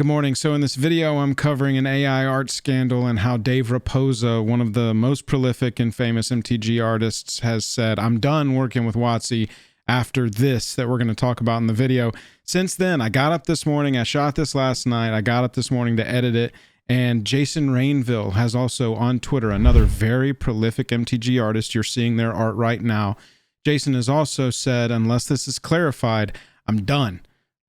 Good morning. So in this video, I'm covering an AI art scandal and how Dave Rapoza, one of the most prolific and famous MTG artists, has said, I'm done working with WOTC after this that we're going to talk about in the video. Since then, I got up this morning, I shot this last night, I got up this morning to edit it, and Jason Rainville has also on Twitter, another very prolific MTG artist. You're seeing their art right now. Jason has also said, unless this is clarified, I'm done.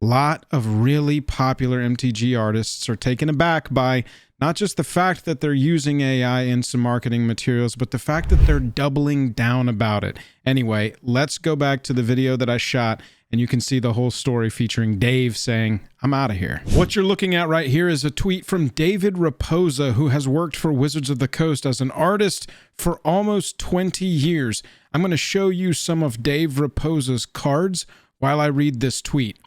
A lot of really popular MTG artists are taken aback by not just the fact that they're using AI in some marketing materials, but the fact that they're doubling down about it. Anyway, let's go back to the video that I shot, and you can see the whole story featuring Dave saying, I'm out of here. What you're looking at right here is a tweet from David Rapoza, who has worked for Wizards of the Coast as an artist for almost 20 years. I'm going to show you some of Dave Rapoza's cards while I read this tweet.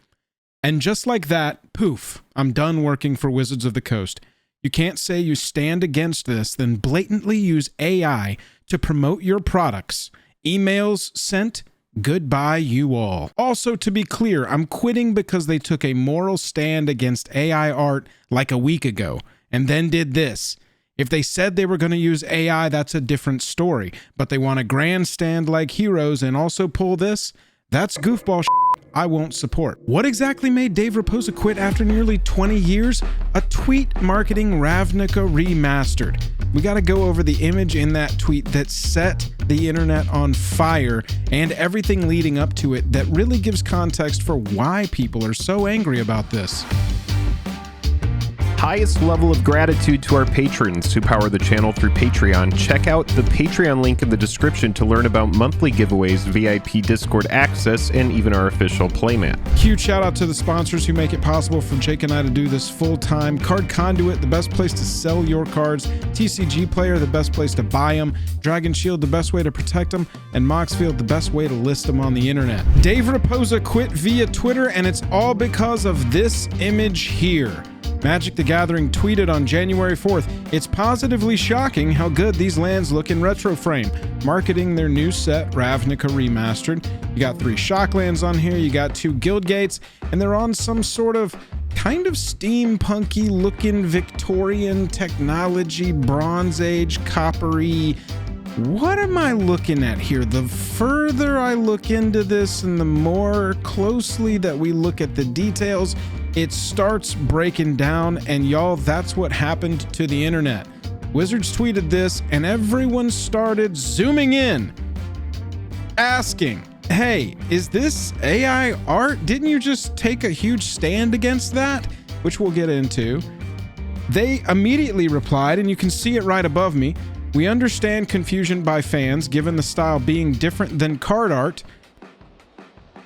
And just like that, poof, I'm done working for Wizards of the Coast. You can't say you stand against this, then blatantly use AI to promote your products. Emails sent, goodbye you all. Also, to be clear, I'm quitting because they took a moral stand against AI art like a week ago, and then did this. If they said they were going to use AI, that's a different story. But they want to grandstand like heroes and also pull this? That's goofball shit I won't support. What exactly made Dave Rapoza quit after nearly 20 years? A tweet marketing Ravnica Remastered. We got to go over the image in that tweet that set the internet on fire and everything leading up to it that really gives context for why people are so angry about this. Highest level of gratitude to our patrons who power the channel through Patreon. Check out the Patreon link in the description to learn about monthly giveaways, VIP Discord access, and even our official playmat. Huge shout out to the sponsors who make it possible for Jake and I to do this full time. Card Conduit, the best place to sell your cards. TCG Player, the best place to buy them. Dragon Shield, the best way to protect them. And Moxfield, the best way to list them on the internet. Dave Rapoza quit via Twitter, and it's all because of this image here. Magic the Gathering tweeted on January 4th, it's positively shocking how good these lands look in retro frame. Marketing their new set, Ravnica Remastered. You got 3 Shocklands on here, you got 2 Guild Gates, and they're on some sort of kind of steampunky looking Victorian technology, Bronze Age, coppery. What am I looking at here? The further I look into this and the more closely that we look at the details, it starts breaking down, and y'all, that's what happened to the internet. Wizards tweeted this, and everyone started zooming in, asking, hey, is this AI art? Didn't you just take a huge stand against that? Which we'll get into. They immediately replied, and you can see it right above me, we understand confusion by fans, given the style being different than card art.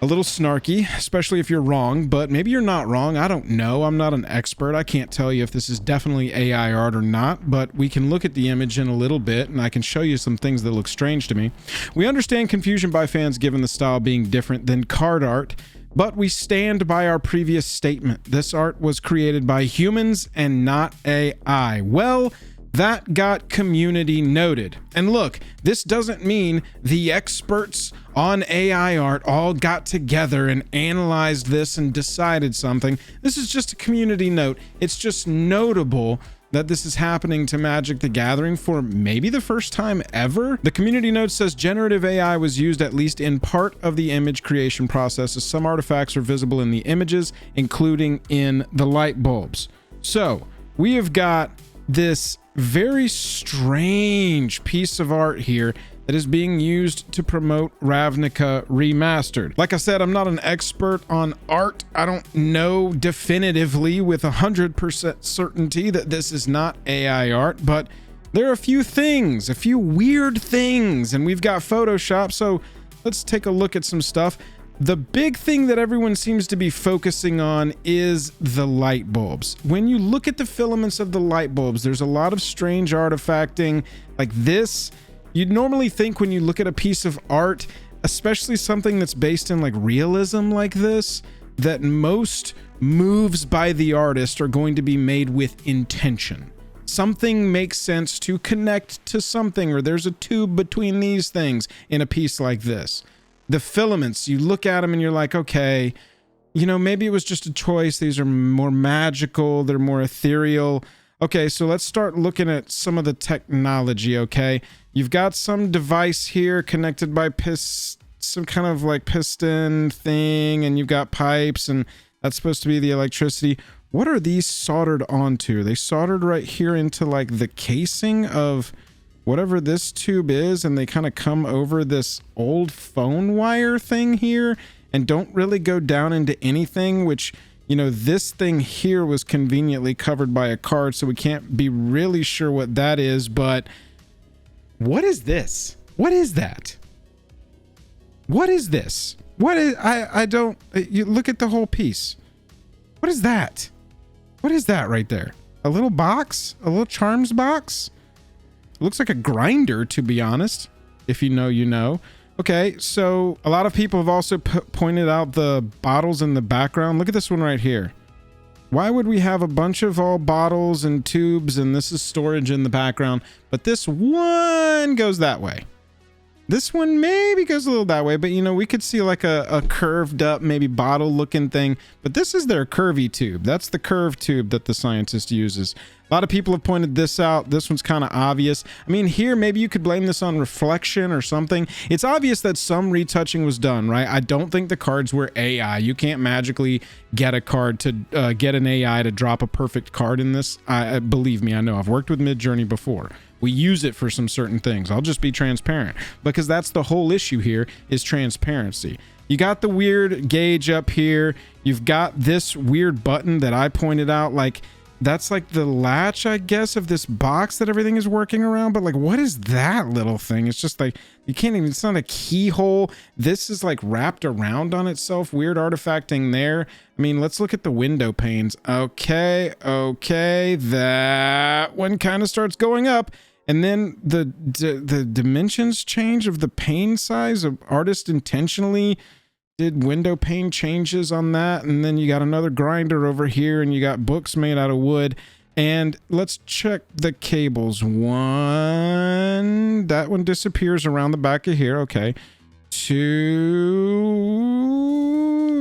A little snarky, especially if you're wrong, but maybe you're not wrong. I don't know. I'm not an expert. I can't tell you if this is definitely AI art or not, but we can look at the image in a little bit, and I can show you some things that look strange to me. We understand confusion by fans given the style being different than card art, but we stand by our previous statement. This art was created by humans and not AI. Well, that got community noted. And look, this doesn't mean the experts on AI art all got together and analyzed this and decided something. This is just a community note. It's just notable that this is happening to Magic the Gathering for maybe the first time ever. The community note says generative AI was used at least in part of the image creation process, as some artifacts are visible in the images, including in the light bulbs. So we have got this very strange piece of art here that is being used to promote Ravnica Remastered. Like I said, I'm not an expert on art. I don't know definitively with 100% certainty that this is not AI art, but there are a few things, a few weird things, and we've got Photoshop, so let's take a look at some stuff. The big thing that everyone seems to be focusing on is the light bulbs. When you look at the filaments of the light bulbs, there's a lot of strange artifacting like this. You'd normally think when you look at a piece of art, especially something that's based in like realism like this, that most moves by the artist are going to be made with intention. Something makes sense to connect to something, or there's a tube between these things in a piece like this. The filaments, you look at them and you're like, okay, you know, maybe it was just a choice. These are more magical. They're more ethereal. Okay, so let's start looking at some of the technology, okay? You've got some device here connected by some kind of like piston thing, and you've got pipes, and that's supposed to be the electricity. What are these soldered onto? Are they soldered right here into like the casing of whatever this tube is, and they kind of come over this old phone wire thing here and don't really go down into anything, which, you know, this thing here was conveniently covered by a card, so we can't be really sure what that is. But what is this? What is that? What is this? What is, I don't, you look at the whole piece. What is that? What is that right there? A little box? A little charms box? It looks like a grinder, to be honest. If you know, you know. Okay, so a lot of people have also pointed out the bottles in the background. Look at this one right here. Why would we have a bunch of all bottles and tubes, and this is storage in the background, but this one goes that way? This one maybe goes a little that way, but you know, we could see like a curved up, maybe bottle looking thing, but this is their curvy tube. That's the curved tube that the scientist uses. A lot of people have pointed this out. This one's kind of obvious. I mean, here, maybe you could blame this on reflection or something. It's obvious that some retouching was done, right? I don't think the cards were AI. You can't magically get a card to get an AI to drop a perfect card in this. Believe me, I know. I've worked with Midjourney before. We use it for some certain things. I'll just be transparent, because that's the whole issue here, is transparency. You got the weird gauge up here. You've got this weird button that I pointed out, like that's like the latch, I guess, of this box that everything is working around. But like, what is that little thing? It's just like, you can't even, it's not a keyhole. This is like wrapped around on itself. Weird artifacting there. I mean, let's look at the window panes. Okay, that one kind of starts going up. And then the dimensions change of the pane size. Of artist intentionally did window pane changes on that. And then you got another grinder over here, and you got books made out of wood. And let's check the cables. One, that one disappears around the back of here. Okay. Two,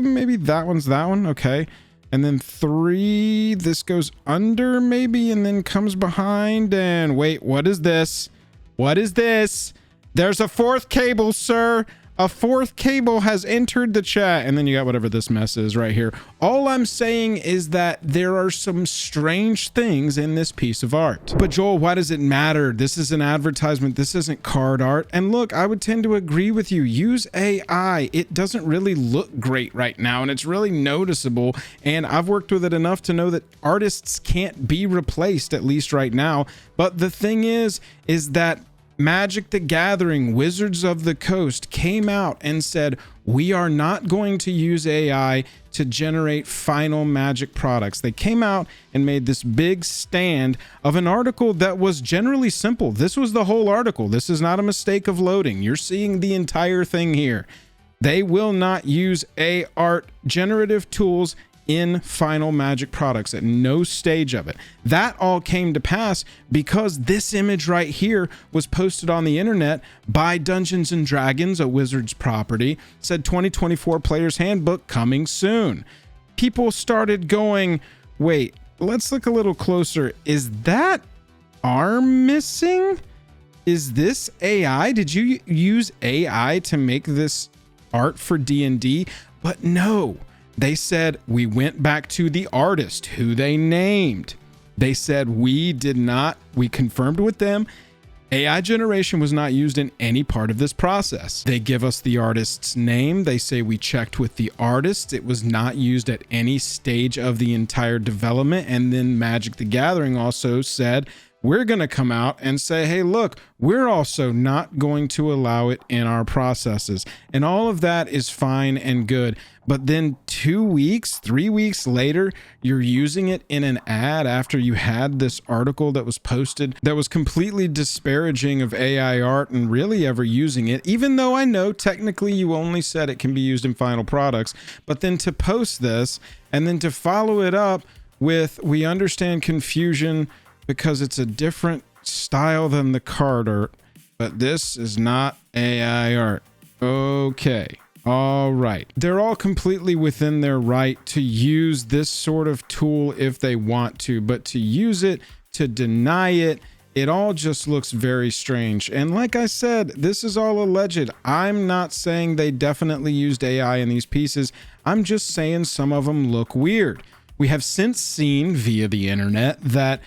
maybe that one's that one. Okay. And then three, this goes under maybe, and then comes behind. And wait, what is this? What is this? There's a fourth cable, sir. A fourth cable has entered the chat. And then you got whatever this mess is right here. All I'm saying is that there are some strange things in this piece of art. But Joel, why does it matter? This is an advertisement. This isn't card art. And look, I would tend to agree with you. Use AI. It doesn't really look great right now, and it's really noticeable. And I've worked with it enough to know that artists can't be replaced, at least right now. But the thing is that Magic the Gathering, Wizards of the Coast came out and said, we are not going to use AI to generate final Magic products. They came out and made this big stand of an article that was generally simple. This was the whole article. This is not a mistake of loading. You're seeing the entire thing here. They will not use art generative tools in final Magic products at no stage of it. That all came to pass because this image right here was posted on the internet by Dungeons and Dragons, a Wizards property, said 2024 Player's Handbook coming soon. People started going, wait, let's look a little closer. Is that arm missing? Is this AI? Did you use AI to make this art for D&D? But no. They said, we went back to the artist who they named. They said, we confirmed with them. AI generation was not used in any part of this process. They give us the artist's name. They say we checked with the artist. It was not used at any stage of the entire development. And then Magic the Gathering also said, we're going to come out and say, hey, look, we're also not going to allow it in our processes. And all of that is fine and good. But then 2 weeks, 3 weeks later, you're using it in an ad after you had this article that was posted that was completely disparaging of AI art and really ever using it, even though I know technically you only said it can be used in final products. But then to post this and then to follow it up with, we understand confusion because it's a different style than the card art, but this is not AI art. Okay. All right. They're all completely within their right to use this sort of tool if they want to, but to use it, to deny it, it all just looks very strange. And like I said, this is all alleged. I'm not saying they definitely used AI in these pieces. I'm just saying some of them look weird. We have since seen via the internet that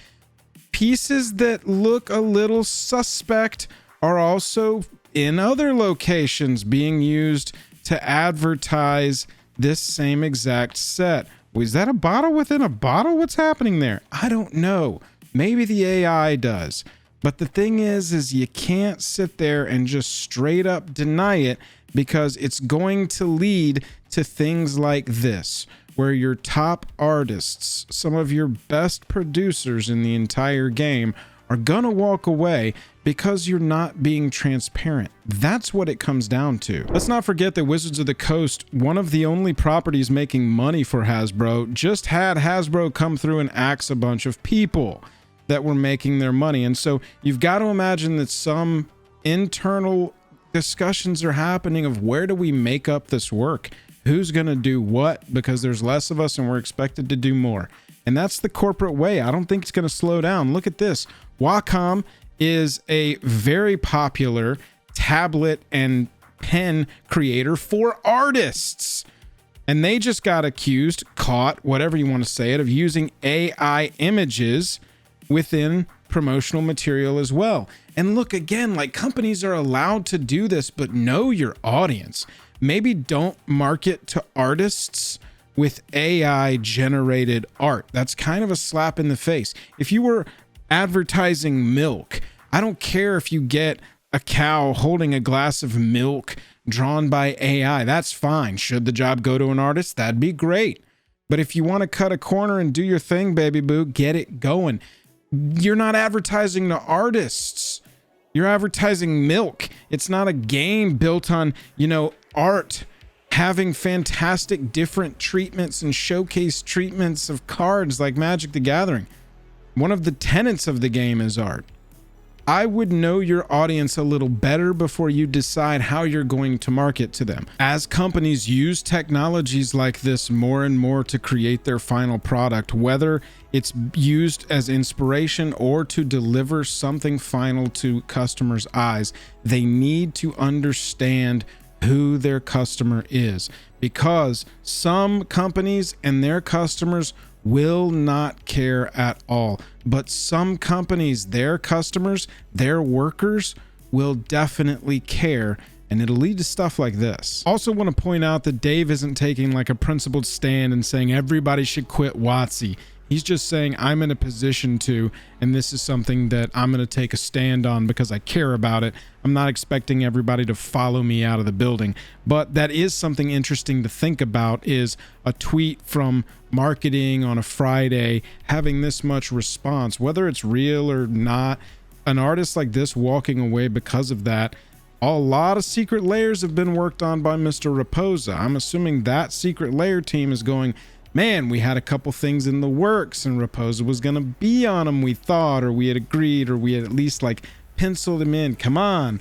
pieces that look a little suspect are also in other locations being used to advertise this same exact set. Was that a bottle within a bottle? What's happening there? I don't know. Maybe the AI does. But the thing is you can't sit there and just straight up deny it, because it's going to lead to things like this, where your top artists, some of your best producers in the entire game, are gonna walk away because you're not being transparent. That's what it comes down to. Let's not forget that Wizards of the Coast, one of the only properties making money for Hasbro, just had Hasbro come through and axe a bunch of people that were making their money. And so you've got to imagine that some internal discussions are happening of where do we make up this work? Who's gonna do what? Because there's less of us and we're expected to do more. And that's the corporate way. I don't think it's gonna slow down. Look at this. Wacom is a very popular tablet and pen creator for artists. And they just got caught, whatever you want to say it, of using AI images within promotional material as well. And look, again, like, companies are allowed to do this, but know your audience. Maybe don't market to artists with AI generated art. That's kind of a slap in the face. If you were advertising milk, I don't care if you get a cow holding a glass of milk drawn by AI. That's fine. Should the job go to an artist? That'd be great. But if you want to cut a corner and do your thing, baby boo, get it going. You're not advertising to artists. You're advertising milk. It's not a game built on, art having fantastic different treatments and showcase treatments of cards like Magic the Gathering. One of the tenets of the game is art. I would know your audience a little better before you decide how you're going to market to them. As companies use technologies like this more and more to create their final product, whether it's used as inspiration or to deliver something final to customers' eyes, they need to understand who their customer is, because some companies and their customers will not care at all. But some companies, their customers, their workers will definitely care, and it'll lead to stuff like this. Also want to point out that Dave isn't taking like a principled stand and saying everybody should quit WOTC. He's just saying I'm in a position to, and this is something that I'm going to take a stand on because I care about it. I'm not expecting everybody to follow me out of the building. But that is something interesting to think about, is a tweet from marketing on a Friday having this much response, whether it's real or not. An artist like this walking away because of that. A lot of secret layers have been worked on by Mr. Rapoza. I'm assuming that secret layer team is going, man, we had a couple things in the works and Rapoza was going to be on them, we thought, or we had agreed, or we had at least like penciled him in. Come on.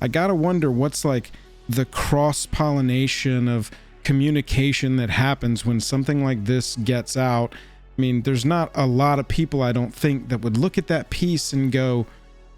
I got to wonder what's like the cross-pollination of communication that happens when something like this gets out. I mean, there's not a lot of people, I don't think, that would look at that piece and go,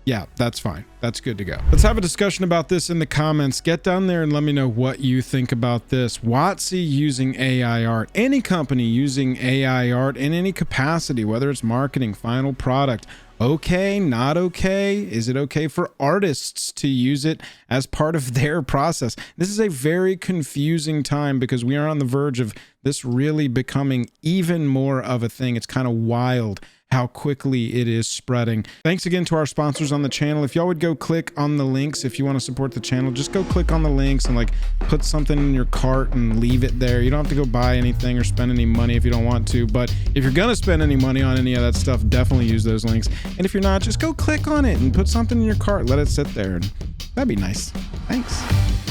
yeah, that's fine. That's good to go. Let's have a discussion about this in the comments. Get down there and let me know what you think about this. WOTC using AI art, any company using AI art in any capacity, whether it's marketing, final product, okay, not okay? Is it okay for artists to use it as part of their process? This is a very confusing time because we are on the verge of this really becoming even more of a thing. It's kind of wild how quickly it is spreading. Thanks again to our sponsors on the channel. If y'all would go click on the links, if you want to support the channel, just go click on the links and like put something in your cart and leave it there. You don't have to go buy anything or spend any money if you don't want to, but if you're gonna spend any money on any of that stuff, definitely use those links. And if you're not, just go click on it and put something in your cart, let it sit there, and that'd be nice. Thanks.